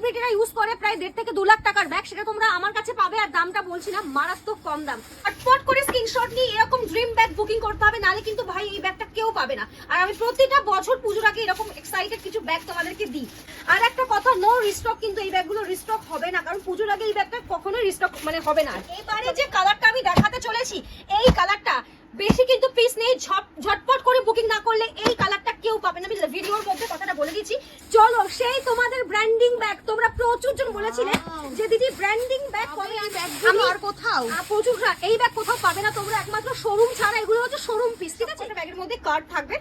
সেলিব্রিটিরা use করে প্রায় 1.5 থেকে 2 লাখ টাকার ব্যাগ, সেটা তোমরা আমার কাছে পাবে। আর দামটা বলছি না, মারাত্মক কম দাম। ফটফট করে স্ক্রিনশট নিয়ে এরকম ড্রিম ব্যাগ বুকিং করতে হবে, নালে কিন্তু ভাই এই ব্যাগটা কেউ পাবে না। আর আমি প্রতিটা বছর পুজোর আগে এরকম এক্সাইটেড কিছু ব্যাগ তোমাদেরকে দিই। আর একটা কথা, নো রিস্টক, কিন্তু এই ব্যাগগুলো রিস্টক হবে না, কারণ পুজোর আগে এই ব্যাগটা কখনোই রিস্টক মানে হবে না। এবারে যে কালারটা আমি দেখাতে চলেছি, এই কালারটা বেশি কিন্তু পিস নেই, ঝটপট করে বুকিং না করলে এই কালারটা কেউ পাবে না। আমি ভিডিওর মধ্যে কথাটা বলে দিচ্ছি। চলো, সেই তোমাদের ব্র্যান্ডিং ব্যাগ, তোমরা প্রচুর জন বলেছিলে যে দিদি ব্র্যান্ডিং ব্যাগ কবে আমি আর কোথাও প্রচুর, এই ব্যাগ কোথাও পাবে না তোমরা, একমাত্র শোরুম ছাড়া। এগুলো হচ্ছে শোরুম পিস, ঠিক আছে? একটা ব্যাগের মধ্যে কার্ড থাকবে।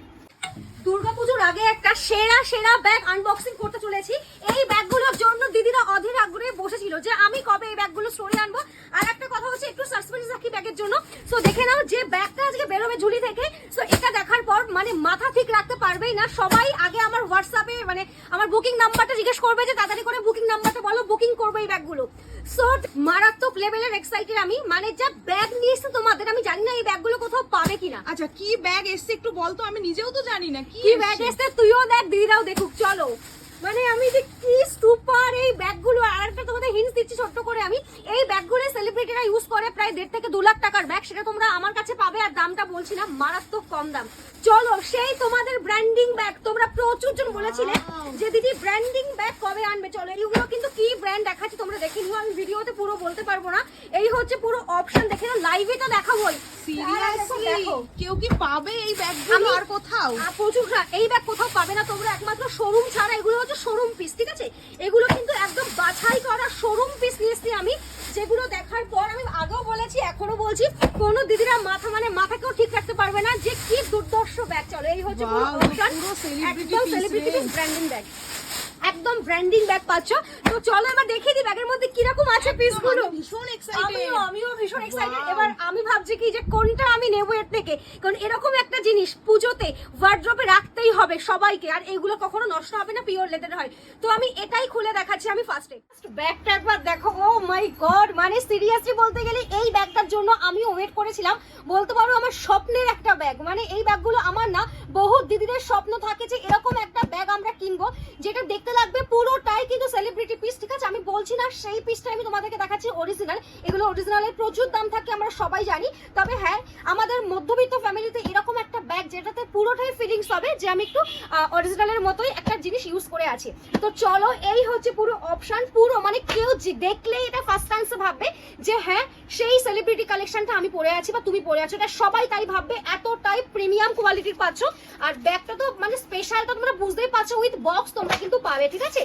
দুর্গাপুজোর আগে একটা সেরা ব্যাগ আনবক্সিং করতে চলেছি। এই ব্যাগগুলোর জন্য দিদিরা অধীর আগ্রহে বসেছিল যে আমি কবে এই ব্যাগগুলো স্টোরি আনবো। আর একটা কথা হচ্ছে, একটু সাসপেন্স রাখি ব্যাগের জন্য। সো দেখে নাও যে ব্যাগটা আজকে বেরোবে ঝুলি থেকে। সো এটা দেখার পর মানে মাথা ঠিক রাখতে পারবেই না সবাই। আগে আমার হোয়াটসঅ্যাপে মানে আমার বুকিং নাম্বারটা জিজ্ঞেস করবে যে তাড়াতাড়ি করে বুকিং নাম্বারটা বলো, বুকিং করবো এই ব্যাগগুলো। সো মারাত্মক লেভেলের এক্সাইটেড আমি, মানে যা ব্যাগ নিয়ে এসছে তোমাদের, আমি জানি না এই ব্যাগগুলো কোথাও পাবে কিনা। আচ্ছা, কি ব্যাগ এসছে একটু বলতো, আমি নিজেও তো জানি না কি ব্যাগ এসছে। তুইও দেখ, দিদিরাও দেখুক। চলো, মানে আমি যে কি সুপার এই ব্যাগগুলো। আর একটা তোমাদের হিন্টস দিচ্ছি ছোট্ট করে আমি, এই ব্যাগগুলো সেলিব্রিটিরা ইউজ করে প্রায় 1.5 থেকে 2 লাখ টাকার ব্যাগ, সেটা তোমরা আমার কাছে পাবে। আর দামটা বলছি না, মারাত্মক কম দাম। চলো, সেই তোমাদের ব্র্যান্ডিং ব্যাগ, তোমরা প্রচুর জন বলেছিলে যে দিদি ব্র্যান্ডিং ব্যাগ কবে আনবে। চলো, এইগুলো কিন্তু কি ব্র্যান্ড দেখাচ্ছি তোমরা দেখে নিও, আমি ভিডিওতে পুরো বলতে পারবো না। এই হচ্ছে পুরো অপশন, দেখে নাও, লাইভে তো দেখাবোই। সিরিয়াসলি কেউ কি পাবে এই ব্যাগগুলো আর কোথাও? প্রচুর, এই ব্যাগ কোথাও পাবে না তোমরা, একমাত্র শোরুম ছাড়া। এগুলো হচ্ছে শোরুম পিস, ঠিক আছে? এগুলো কিন্তু একদম বাছাই করা শোরুম পিস নিয়েছি আমি, যেগুলো দেখার পর আমি আগেও বলেছি এখনো বলছি, কোনো দিদিরা মাথাকেও ঠিক রাখতে পারবে না যে কি দুর্দর্শ ব্যাগ। চলো, এই হচ্ছে পুরো অপশন, একদম সেলিব্রিটি ব্র্যান্ডিং ব্যাগ, একদম ব্র্যান্ডিং ব্যাগ পাচ্ছ। তো চলো এবার দেখিয়ে দিই ব্যাগের মধ্যে কিরকম আছে পিসগুলো। ভীষণ এক্সাইটেড, আমিও ভীষণ এক্সাইটেড। এবার আমি ভাবছি কি যে কোনটা আমি নেবো এর থেকে, কারণ এরকম একটা জিনিস পুজোতে ওয়ার্ড্রপে রাখতেই হবে সবাইকে, আর এগুলো কখনো নষ্ট হবে না, পিওর লেদার হয়। তো আমি এটাই খুলে দেখাচ্ছি আমি ফার্স্টে। ব্যাগটা একবার দেখো, ও মাই গড, মানে সিরিয়াসলি বলতে গেলে এই ব্যাগটার জন্য আমিও ওয়েট করেছিলাম। বলতে পারো আমার স্বপ্নের একটা ব্যাগ। মানে এই ব্যাগগুলো আমার না, বহু দিদিদের স্বপ্ন থাকে যে এরকম একটা ব্যাগ আমরা কিনবো, যেটা দেখতে লাগবে পুরোটাই কিন্তু সেলিব্রিটি পিস, ঠিক আছে? আমি বলছি না সেই পিসটা আমি তোমাদেরকে দেখাচ্ছি অরিজিনাল। এগুলো অরিজিনালের প্রচুর দাম থাকে, আমরা সবাই জানি। তবে হ্যাঁ, আমাদের মধ্যবিত্ত ফ্যামিলিতে এরকম একটা ব্যাগ যেটাতে পুরোটাই ফিলিংস হবে যে আমি একটু অরিজিনালের মতোই একটা জিনিস ইউজ করে আছি। তো চলো, এই হচ্ছে পুরো অপশন। পুরো মানে কেউ দেখলেই এটা ফার্স্ট টাইমসে ভাববে যে হ্যাঁ, সেই সেলিব্রিটি কালেকশনটা আমি পরে আছি বা তুমি পরে আছো, এটা সবাই তাই ভাববে। এতটাই প্রিমিয়াম কোয়ালিটির পাচ্ছ। আর ব্যাগটা তো মানে স্পেশালটা তোমরা বুঝতেই পারছো, উইথ বক্স তোমরা কিন্তু পাবে, ঠিক আছে?